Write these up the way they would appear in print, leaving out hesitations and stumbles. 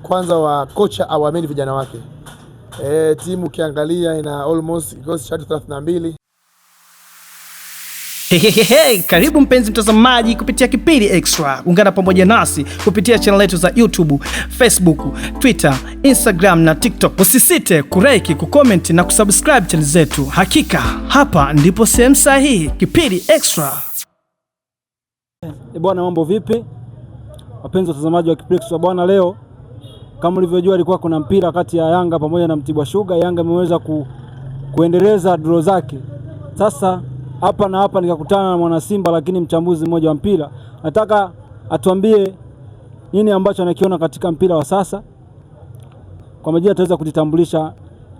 kwanza wa kocha awaamini vijana wake. Timu ukiangalia ina almost kikosi cha 32. Karibu mpenzi mtazamaji kupitia Kipindi Extra. Ungana pamoja nasi kupitia channel yetu za YouTube, Facebook, Twitter, Instagram na TikTok. Usisite kulike, kucomment na kusubscribe channel zetu. Hakika hapa ndipo sehemu sahihi. Kipindi Extra. Bwana, mambo vipi? Wapenzi watazamaji wa Kipindi Extra bwana, leo kama ulivyojua ilikuwa kuna mpira kati ya Yanga pamoja na Mtibwa Sugar. Yanga imeweza kuendeleza draw zake. Sasa hapa nikakutana na mwana Simba lakini mchambuzi mmoja wa mpira. Nataka atuambie nini ambacho anakiona katika mpira wa sasa. Kwa majina ataweza kujitambulisha.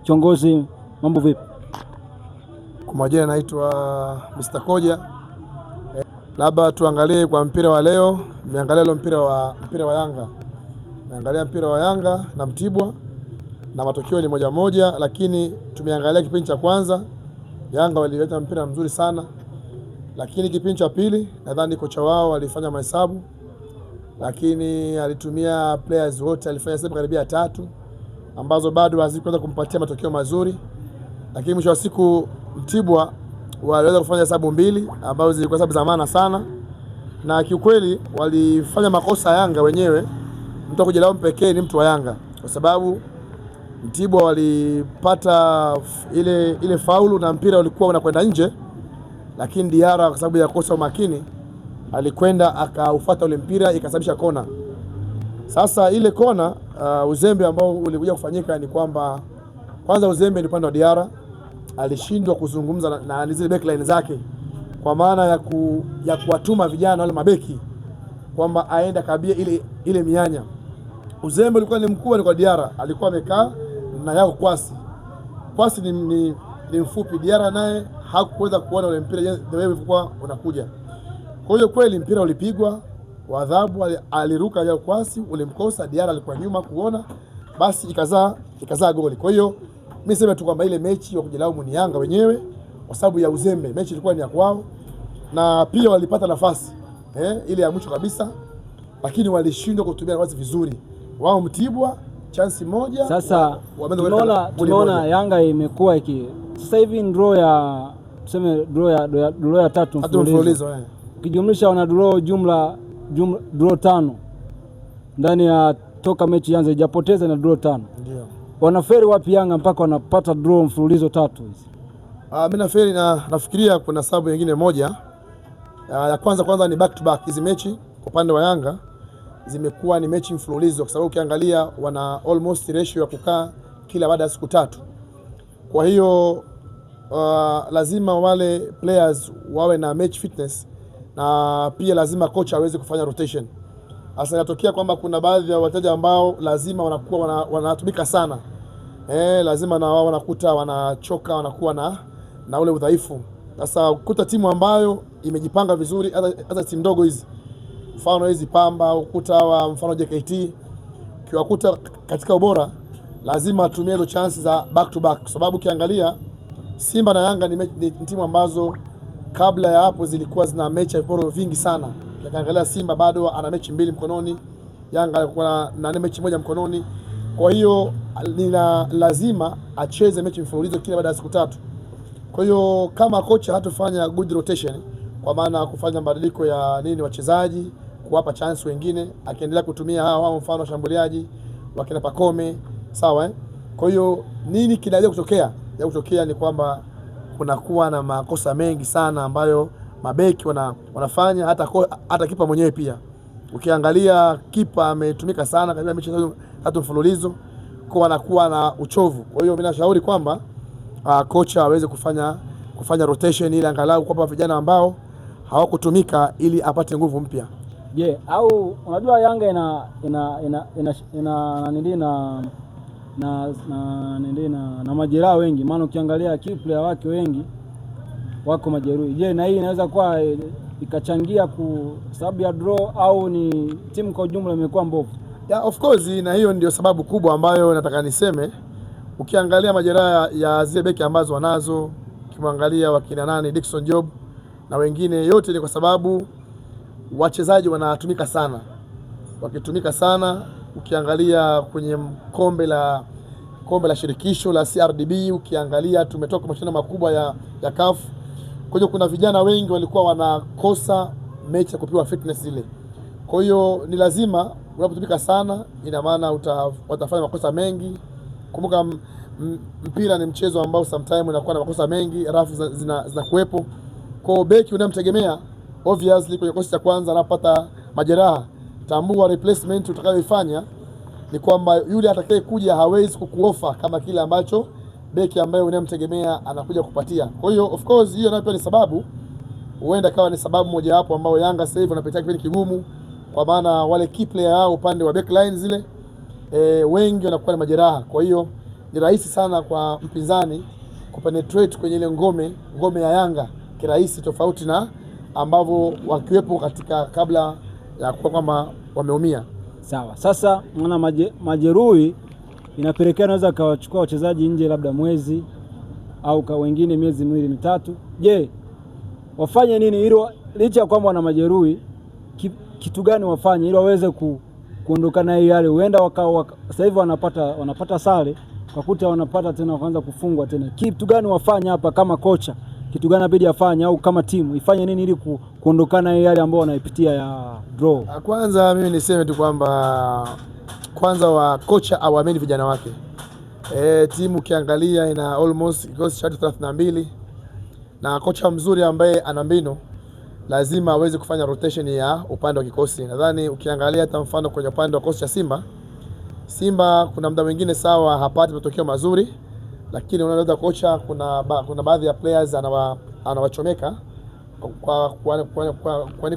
Kiongozi, mambo vipi? Kwa majina naitwa Mr. Koja. Labda tuangalie kwa mpira wa leo. Niangalie leo mpira wa Yanga. Niangalia mpira wa Yanga na Mtibwa na matokeo ni 1-1, lakini tumeangalia kipindi cha kwanza Yanga walileta mpira mzuri sana, lakini kipindi cha pili nadhani kocha wao alifanya mahesabu, lakini alitumia players wote, alifanya hesabu karibia 3 ambazo bado hazikuweza kumpatia matokeo mazuri, lakini mwisho wa siku Mtibwa waliweza kufanya hesabu 2 ambazo zilikuwa hesabu za maana sana, na kiukweli walifanya makosa Yanga wenyewe. Mtu akujilaumu pekee ni mtu wa Yanga, kwa sababu Mtibwa walipata ile faulu na mpira ulikuwa unakwenda nje, lakini Diara kwa sababu ya kosa umakini alikwenda akaufuata ule mpira ikasababisha kona. Sasa ile kona uzembe ambao ulikuja kufanyika ni kwamba kwanza uzembe ni upande wa Diara, alishindwa kuzungumza na zile backline zake, kwa maana ya kuwatuma vijana wale mabeki kwamba aenda kabia ile mianya. Uzembe ulikuwa ni mkubwa ni kwa Diara, alikuwa amekaa na yao Kwasi ni mfupi. Diara naye hakuweza kuona ule mpira the way ulikuwa unakuja. Kwa hiyo kweli mpira ulipigwa wa adhabu, aliruka yao Kwasi, ulimkosa Diara, alikuwa nyuma kuona, basi ikazaa goli. Kwa hiyo mimi sema tu kwamba ile mechi wa kujilaumu ni Yanga wenyewe kwa sababu ya uzembe. Mechi ilikuwa ni ya kwao na pia walipata nafasi ile ya mwisho kabisa, lakini walishindwa kutumia nafasi vizuri. Wao Mtibwa chance moja. Sasa tunaona Yanga imekuwa sasa hivi draw ya tuseme draw ya 3 mfululizo. Ukijumlisha wana draw jumla draw 5 ndani ya toka mechi yanze, hajapoteza na draw 5. Ndio. Wanaferi wapi Yanga mpaka wanapata draw mfululizo 3 hizi? Mimi naferi nafikiria kuna sababu nyingine moja. Ya kwanza ni back to back. Hizi mechi kwa upande wa Yanga zimekuwa ni mechi mfululizo, kwa sababu ukiangalia wana almost ratio ya kukaa kila baada ya siku 3. Kwa hiyo lazima wale players wawe na match fitness, na pia lazima kocha aweze kufanya rotation. Hasa inatokea kwamba kuna baadhi ya wateja ambao lazima wanakuwa wanatumika sana. Lazima na wao wanakuta wanachoka, wanakuwa na ule udhaifu. Sasa ukuta timu ambayo imejipanga vizuri, hata timu ndogo hizi, mfano hizi Pamba, ukuta wa mfano JKT, kiwakuta katika ubora, lazima atumie hizo chances za back to back, kwa sababu ukiangalia Simba na Yanga ni timu ambazo kabla ya hapo zilikuwa zina mechi viporo vingi sana. Ukiangalia Simba bado ana mechi 2 mkononi, Yanga alikuwa na mechi 1 mkononi. Kwa hiyo lazima acheze mechi mfululizo kila baada ya siku 3. Kwa hiyo kama kocha hatofanya good rotation, kwa maana kufanya mabadiliko ya wachezaji, kuwapa chance wengine, akiendelea kutumia hao mfano washambuliaji wakina Pakome, sawa Kwa hiyo nini kinaweza kutokea? Ya kutokea ni kwamba kunakuwa na makosa mengi sana ambayo mabeki wanafanya, hata kipa mwenyewe pia. Ukiangalia kipa ametumika sana katika mechi 3 mfululizo, kwa anakuwa na uchovu. Kwa hiyo mimi nashauri kwamba kocha aweze kufanya rotation ili angalau kwa vijana ambao hawakutumika ili apate nguvu mpya. Au unajua Yanga na majeraha wengi, maana ukiangalia key player wake wengi wako majeruhi. Na hii inaweza kuwa ikachangia sababu ya draw, au ni timu kwa ujumla imekuwa mbovu? Of course, na hiyo ndio sababu kubwa ambayo nataka niseme. Ukiangalia majeraha ya zile beki ambazo wanazo, ukimwangalia wakina Dickson Job na wengine, yote ni kwa sababu wachezaji wanatumika sana. Wakitumika sana ukiangalia kwenye kombe la shirikisho la CRDB, ukiangalia tumetoka mashindano makubwa ya CAF. Kwa hiyo kuna vijana wengi walikuwa wanakosa mechi ya kupewa fitness zile. Kwa hiyo ni lazima unapotumika sana, ina maana watafanya makosa mengi. Kumbuka mpira ni mchezo ambao sometimes unakuwa na makosa mengi, rafu zinakuwepo. Kwa beki unamtegemea obviously kwenye kosi cha kwanza anapata majeraha, tambua replacement utakayoifanya ni kwamba yule atakaye kuja hawezi kukuofa kama kile ambacho beki ambaye unamtegemea anakuja kupatia. Kwa hiyo of course hiyo nayo ni sababu, huenda kawa ni sababu moja hapo ambao Yanga sasa hivi wanapitia kipindi kigumu, kwa maana wale key player yao upande wa backline zile wengi wanakuwa na majeraha. Kwa hiyo ni rahisi sana kwa mpinzani kupenetrate kwenye ile ngome ya Yanga kirahisi, tofauti na ambavyo wakiwepo katika kabla ya kuwa kwamba wameumia. Sawa. Sasa mwana majeruhi inapelekea naweza kawachukua wachezaji nje labda mwezi au kwa wengine miezi 2-3. Je, wafanye nini ili licha ya kwamba wana majeruhi, kitu gani wafanye ili waweze kuondokana yale? Huenda sasa hivi wanapata sare, wakuta wanapata tena wakaanza kufungwa tena. Kitu gani wafanye hapa kama kocha? Kitu gani inabidi afanye au kama timu ifanye nini ili kuondokana yale ambao wanaipitia ya draw? Kwanza mimi niseme tu kwamba kwanza kocha awaamini vijana wake. Timu ukiangalia ina almost kikosi cha 32 na kocha mzuri ambaye ana mbinu lazima aweze kufanya rotation ya upande wa kikosi. Nadhani ukiangalia hata mfano kwenye upande wa kikosi cha Simba kuna muda mwingine sawa hapati matokeo mazuri, lakini unaweza kocha kuna baadhi ya players anawachomeka kwa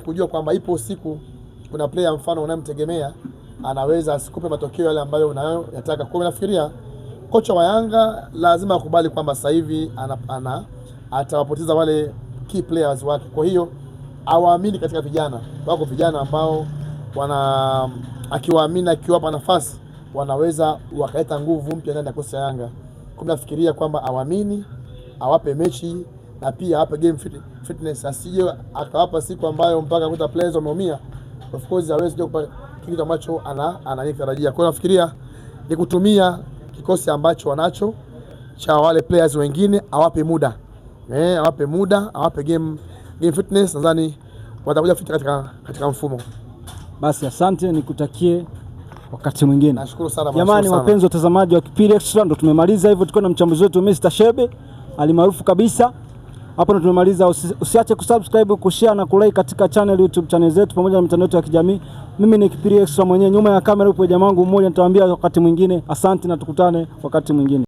kujua kwamba ipo siku kuna player mfano unamtegemea anaweza asikupe matokeo yale ambayo unayotaka. Kwa hiyo nafikiria kocha wa Yanga lazima akubali kwamba sasa hivi atawapoteza wale key players wake. Kwa hiyo awaamini katika vijana wako, vijana ambao akiwaamini, akiwapa nafasi wanaweza wakaleta nguvu mpya ndani ya kosi ya Yanga. Kwa nafikiria kwamba awaamini, awape mechi na pia awape game fitness, asije akawapa siku ambayo mpaka kuta players wameumia, of course hawezi kupata kitu ambacho anatarajia. Kwa hiyo nafikiria ni kutumia kikosi ambacho wanacho cha wale players wengine, awape muda awape game fitness, nadhani watakuja kufika katika mfumo. Basi asante, nikutakie wakati mwingine. Nashukuru sana jamani. Wapenzi watazamaji wa Kipili Extra, ndo tumemaliza hivyo. Tuko na mchambuzi wetu Mr. Shebe alimaarufu kabisa. Hapo ndo tumemaliza. Usiache kusubscribe, kushare na kulike katika YouTube channel zetu pamoja na mitandao yetu ya kijamii. Mimi ni Kipili Extra mwenyewe, nyuma ya kamera upo jamaa wangu mmoja, nitawaambia wakati mwingine. Asante na tukutane wakati mwingine.